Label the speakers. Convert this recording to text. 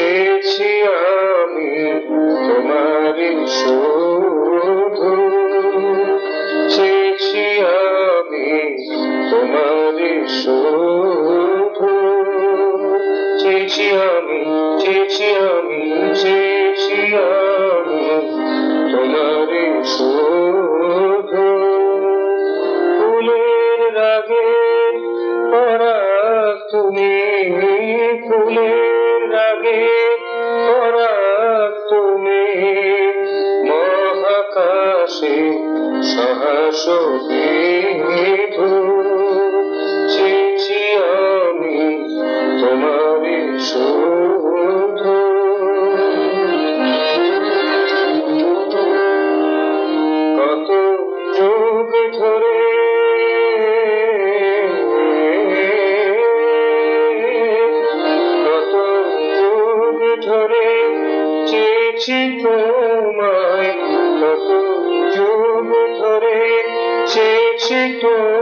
Speaker 1: চেয়েছি আমি তোমারই শুধু, চেয়েছি আমি তোমারই শুধু, চেয়েছি আমি, চেয়েছি আমি, চেয়েছি আমি তোমারই শুধু। ফুলের রাগে পরাগ তুমি, ফুলের রাগে পরাগ তুমি, মহাকাশে সহাসবিধু, চেয়েছি আমি তোমারই শুধু। কত যুগ ধরে ধরে চেয়েছি তোমায়, কত যুগ ধরে চেয়েছি তোমায়।